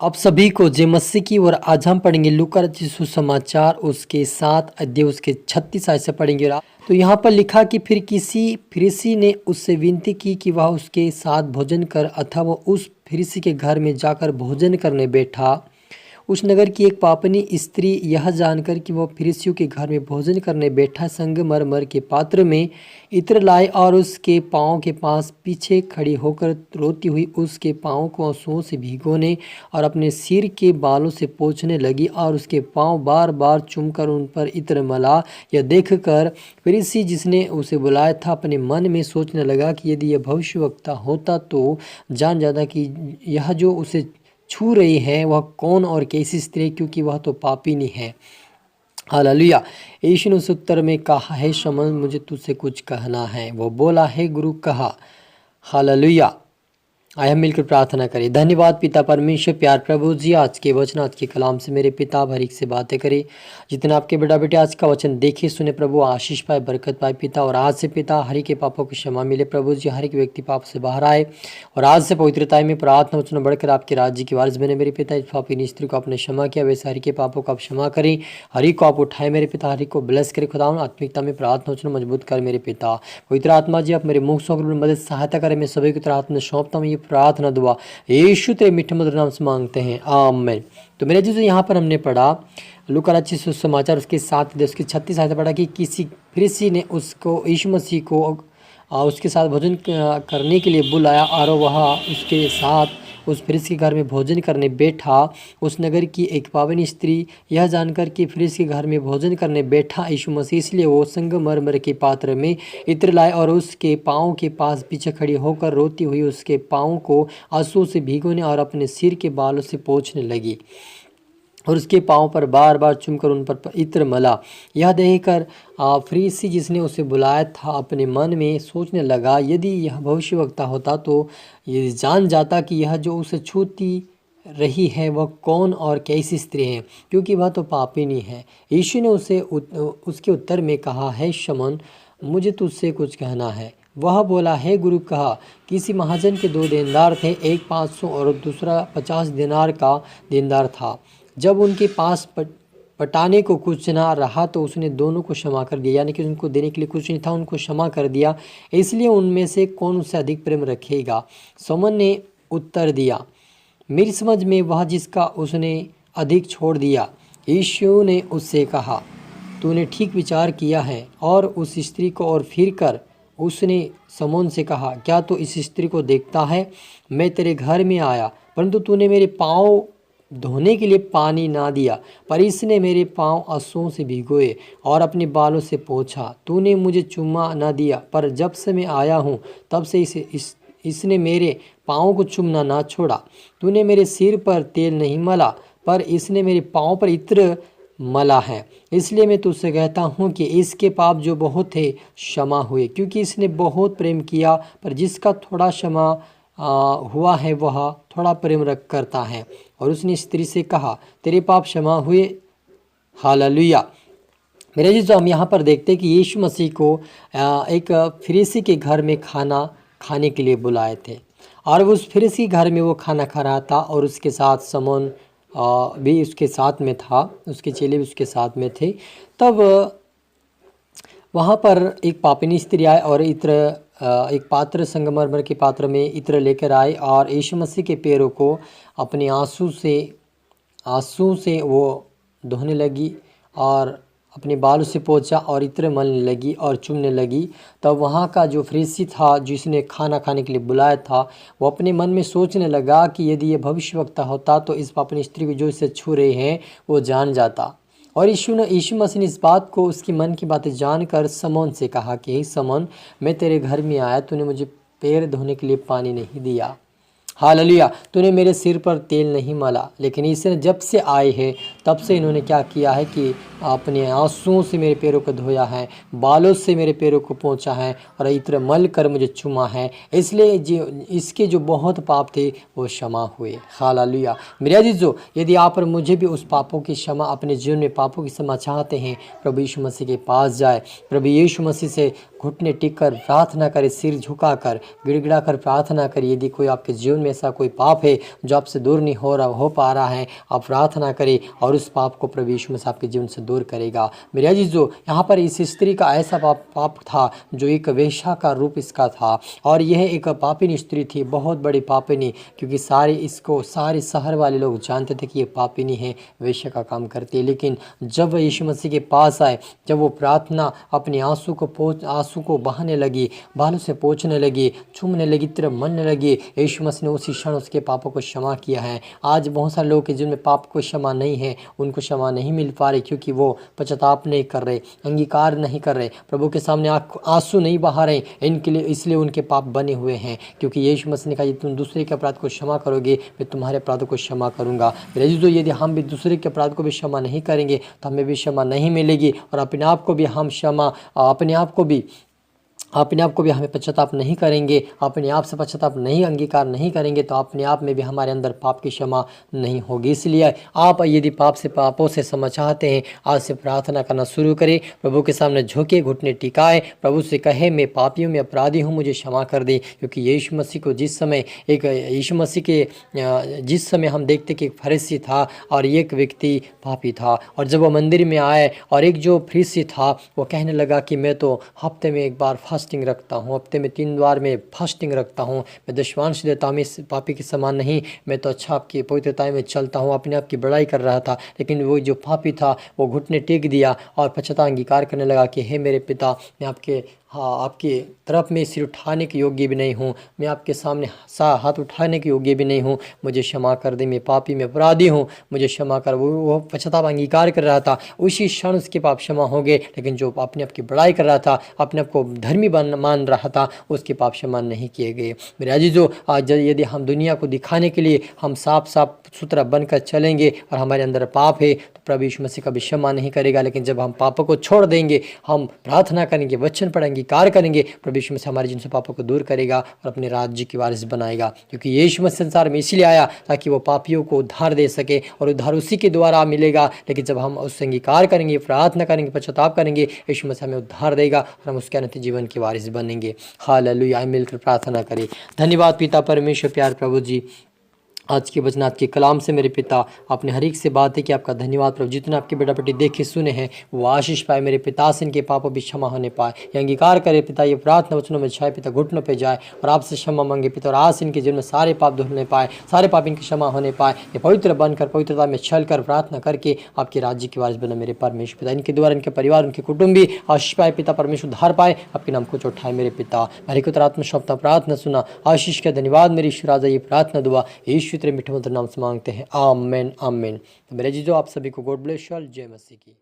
आप सभी को जय मसीह की। और आज हम पढ़ेंगे लूका रचित सुसमाचार उसके 7 अध्याय उसके 36 आयत से पढ़ेंगे। तो यहाँ पर लिखा कि फिर किसी फरीसी ने उससे विनती की कि वह उसके साथ भोजन कर, अथवा वह उस फरीसी के घर में जाकर भोजन करने बैठा। उस नगर की एक पापनी स्त्री यह जानकर कि वह फरीसियों के घर में भोजन करने बैठा, संगमरमर के पात्र में इत्र लाए और उसके पाँव के पास पीछे खड़ी होकर रोती हुई उसके पाँव को आंसुओं से भिगोने और अपने सिर के बालों से पोंछने लगी और उसके पाँव बार बार चूमकर उन पर इत्र मला। यह देखकर फरीसी जिसने उसे बुलाया था अपने मन में सोचने लगा कि यदि यह भविष्यवक्ता होता तो जान जाता कि यह जो उसे छू रही है वह कौन और कैसी स्त्री, क्योंकि वह तो पापिनी है। हालेलुया। यीशु ने उस उत्तर में कहा, है शमौन, मुझे तुझसे कुछ कहना है। वो बोला, है गुरु, कहा। हालेलुया। आइए हम मिलकर प्रार्थना करें। धन्यवाद पिता परमेश्वर, प्यार प्रभु जी, आज के वचन आज के कलाम से मेरे पिता भरीक से बातें करें। जितना आपके बेटा बेटे आज का वचन देखे सुने प्रभु, आशीष पाए, बरकत पाए पिता। और आज से पिता हरि के पापों की क्षमा मिले प्रभु जी, हर एक व्यक्ति पाप से बाहर आए और आज से पवित्रता में प्रार्थना वचन बढ़कर आपके राज्य की वारिस बने मेरे पिता। इस पापी स्त्री को आपने क्षमा किया, वैसे हरि के पापों को आप क्षमा करें। हरि को आप उठाए मेरे पिता, हरि को ब्लेस करे खुदा। आत्मिकता में प्रार्थना वचन मजबूत कर मेरे पिता। पवित्र आत्मा जी, आप मेरे मुख से मदद सहायता करें। मैं सभी की तरह हाथ में सौंपता हूँ ये प्रार्थना दुआ यीशु तेरे मीठे मधुर नाम से मांगते हैं, आमीन। तो मेरे जी यहाँ पर हमने पढ़ा लूका रचित सुसमाचार उसके 7 अध्याय उसके 36 आयत पढ़ा कि किसी फरीसी ने उसको यीशु मसीह को उसके साथ भोजन करने के लिए बुलाया और वह उसके साथ उस फरीसी के घर में भोजन करने बैठा। उस नगर की एक पावनी स्त्री यह जानकर कि फरीसी के घर में भोजन करने बैठा यीशु मसीह, इसलिए वो संगमरमर के पात्र में इत्र लाए और उसके पाँव के पास पीछे खड़ी होकर रोती हुई उसके पाँव को आंसू से भिगोने और अपने सिर के बालों से पोंछने लगी और उसके पाँव पर बार बार चूमकर उन पर इत्र मला। यह देखकर फरीसी जिसने उसे बुलाया था अपने मन में सोचने लगा, यदि यह भविष्यवक्ता होता तो ये जान जाता कि यह जो उसे छूती रही है वह कौन और कैसी स्त्री है, क्योंकि वह तो पापिनी है। यीशु ने उसके उत्तर में कहा, है शमौन, मुझे तुझसे कुछ कहना है। वह बोला, है गुरु, कहा। किसी महाजन के 2 देनदार थे, एक 500 और दूसरा 50 दिनार का देनदार था। जब उनके पास पटाने को कुछ ना रहा तो उसने दोनों को क्षमा कर दिया, यानी कि उनको देने के लिए कुछ नहीं था, उनको क्षमा कर दिया। इसलिए उनमें से कौन उससे अधिक प्रेम रखेगा? शमौन ने उत्तर दिया, मेरी समझ में वह जिसका उसने अधिक छोड़ दिया। यीशु ने उससे कहा, तूने ठीक विचार किया है। और उस स्त्री को और फिर कर उसने शमौन से कहा, क्या तू इस स्त्री को देखता है? मैं तेरे घर में आया परंतु तूने मेरे पाँव धोने के लिए पानी ना दिया, पर इसने मेरे पाँव आंसुओं से भिगोए और अपने बालों से पोंछा। तूने मुझे चुम्मा ना दिया, पर जब से मैं आया हूँ तब से इसने मेरे पाँव को चूमना ना छोड़ा। तूने मेरे सिर पर तेल नहीं मला, पर इसने मेरे पाँव पर इत्र मला है। इसलिए मैं तुझसे कहता हूँ कि इसके पाप जो बहुत थे क्षमा हुए, क्योंकि इसने बहुत प्रेम किया। पर जिसका थोड़ा क्षमा हुआ है वह थोड़ा प्रेम रख करता है। और उसने स्त्री से कहा, तेरे पाप क्षमा हुए। हालेलुया। मेरे जी, जो हम यहाँ पर देखते हैं कि यीशु मसीह को एक फरीसी के घर में खाना खाने के लिए बुलाए थे और उस फरीसी घर में वो खाना खा रहा था और उसके साथ शमौन भी उसके साथ में था, उसके चेले भी उसके साथ में थे। तब वहाँ पर एक पापिनी स्त्री आए और एक पात्र संगमरमर के पात्र में इत्र लेकर आए और यीशु मसीह के पैरों को अपने आंसू से वो धोने लगी और अपने बालों से पोंछा और इत्र मलने लगी और चूमने लगी। तब वहाँ का जो फरीसी था जिसने खाना खाने के लिए बुलाया था, वो अपने मन में सोचने लगा कि यदि ये भविष्यवक्ता होता तो इस पापिनी स्त्री को जो इसे छू रहे हैं वो जान जाता। और यीशु मसीह ने इस बात को, उसकी मन की बातें जानकर शमौन से कहा कि हे शमौन, मैं तेरे घर में आया, तूने मुझे पैर धोने के लिए पानी नहीं दिया। हालेलुया। तूने मेरे सिर पर तेल नहीं मला, लेकिन इसने जब से आए हैं तब से इन्होंने क्या किया है कि अपने आंसुओं से मेरे पैरों को धोया है, बालों से मेरे पैरों को पोंछा है और इत्र मल कर मुझे चूमा है, इसलिए जो इसके जो बहुत पाप थे वो क्षमा हुए। हालेलुया। मेरे अजीजों, यदि आप और मुझे भी उस पापों की क्षमा, अपने जीवन में पापों की क्षमा चाहते हैं, प्रभु यीशु मसीह के पास जाए, प्रभु यीशु मसीह से घुटने टिक कर प्रार्थना करें, सिर झुकाकर गिड़गिड़ा कर प्रार्थना करें। यदि कोई आपके जीवन में ऐसा कोई पाप है जो आपसे दूर नहीं हो पा रहा है, आप प्रार्थना करें और उस पाप को प्रभु यीशु मसीह आपके जीवन से दूर करेगा। मेरे अजीजों, यहाँ पर इस स्त्री का ऐसा पाप था जो एक वेश्या का रूप इसका था, और यह एक पापिनी स्त्री थी, बहुत बड़ी पापिनी, क्योंकि सारे शहर वाले लोग जानते थे कि ये पापिनी है, वेश्या का काम करती है। लेकिन जब वह यीशु मसीह के पास आए, जब वो प्रार्थना अपने आंसू को बहाने लगी, बालों से पोंछने लगी, चूमने लगी, तरफ मनने लगी, यीशु मसीह ने उसी क्षण उसके पापों को क्षमा किया है। आज बहुत सारे लोग के जिनमें पाप को क्षमा नहीं है, उनको क्षमा नहीं मिल पा रही, क्योंकि वो पश्चाताप नहीं कर रहे, अंगीकार नहीं कर रहे, प्रभु के सामने आंसू नहीं बहा रहे इनके लिए, इसलिए उनके पाप बने हुए हैं। क्योंकि यीशु मसीह ने कहा, यदि तुम दूसरे के अपराध को क्षमा करोगे, मैं तुम्हारे अपराधों को क्षमा करूंगा। मेरे अजीजों, यदि हम भी दूसरे के अपराध को भी क्षमा नहीं करेंगे तो हमें भी क्षमा नहीं मिलेगी, और अपने आप को भी हम अपने आप को भी हमें पश्चाताप नहीं करेंगे, अपने आप से पश्चाताप नहीं अंगीकार नहीं करेंगे, तो अपने आप में भी हमारे अंदर पाप की क्षमा नहीं होगी। इसलिए आप यदि पापों से क्षमा चाहते हैं, आज से प्रार्थना करना शुरू करें, प्रभु के सामने झुके, घुटने टिकाए, प्रभु से कहे, मैं पापियों में अपराधी हूँ, मुझे क्षमा कर दे। क्योंकि यीशु मसीह को जिस समय हम देखते कि एक फरीसी था और एक व्यक्ति पापी था, और जब वो मंदिर में आए और एक जो फरीसी था वो कहने लगा कि मैं तो हफ्ते में एक बार फास्टिंग रखता हूँ, हफ्ते में 3 बार मैं फास्टिंग रखता हूँ, मैं दशवांश देता हूँ, मैं इस पापी के समान नहीं, मैं तो अच्छा आपकी पवित्रताएं में चलता हूँ, अपने आप की बड़ाई कर रहा था। लेकिन वो जो पापी था वो घुटने टेक दिया और पश्चाताप अंगीकार करने लगा कि हे मेरे पिता, मैं आपकी तरफ में सिर उठाने के योग्य भी नहीं हूँ, मैं आपके सामने हाथ उठाने के योग्य भी नहीं हूँ, मुझे क्षमा कर दे, मैं पापी, मैं अपराधी हूँ, मुझे क्षमा कर। वो पश्चाताप अंगीकार कर रहा था, उसी क्षण उसके पाप क्षमा हो गए। लेकिन जो अपने आप की बड़ाई कर रहा था, अपने आप को धर्मी मान रहा था, उसके पाप क्षमा नहीं किए गए। मेरे अजीजों, आज यदि हम दुनिया को दिखाने के लिए हम साफ सुथरा बनकर चलेंगे और हमारे अंदर पाप है, तो प्रभु यीशु मसीह कभी क्षमा नहीं करेगा। लेकिन जब हम पापों को छोड़ देंगे, हम प्रार्थना करेंगे, वचन पढ़ेंगे, कार्य करेंगे, प्रभु यीशु मसीह हमारे जिनसे पापों को दूर करेगा और अपने राज्य की वारिस बनाएगा। क्योंकि यीशु मसीह संसार में इसलिए आया ताकि वो पापियों को उद्धार दे सके, और उद्धार उसी के द्वारा मिलेगा। लेकिन जब हम उससे अंगीकार करेंगे, प्रार्थना करेंगे, पश्चाताप करेंगे, यीशु मसीह हमें उद्धार देगा और हम उसके अनंत जीवन के वारिस बनेंगे। हालेलुया। मिलकर प्रार्थना करें। धन्यवाद पिता परमेश्वर, प्यार प्रभु जी, आज के वचन, आज के कलाम से मेरे पिता आपने हर एक से बात है कि आपका धन्यवाद प्रभु। जितने आपके बेटा बेटी देखे सुने हैं वो आशीष पाए मेरे पिता, से इनके पापों भी क्षमा होने पाए। ये अंगीकार करे पिता, ये प्रार्थना वचनों में छाए पिता, घुटनों पे जाए और आपसे क्षमा मांगे पिता, और आज इनके जीवन में सारे पाप धुलने पाए, सारे पाप इनके क्षमा होने पाए। ये पवित्र बनकर, पवित्रता में चल कर प्रार्थना करके आपके राज्य की वारिस बना मेरे परमेश्वर पिता। इनके द्वारा इनके परिवार, उनके कुटुंब भी आशीष पाए पिता परमेश्वर, उद्धार पाए, आपके नाम को उठाए मेरे पिता। हरे को आत्मा शब्द प्रार्थना सुना, आशीष का धन्यवाद मेरी ईश्वर राजा। ये प्रार्थना दुआ यीशु तेरे मीठे मधुर नाम से मांगते हैं, आमेन आमेन। तो मेरे जीजो, आप सभी को गॉड ब्लेस यू ऑल। जय मसीह की।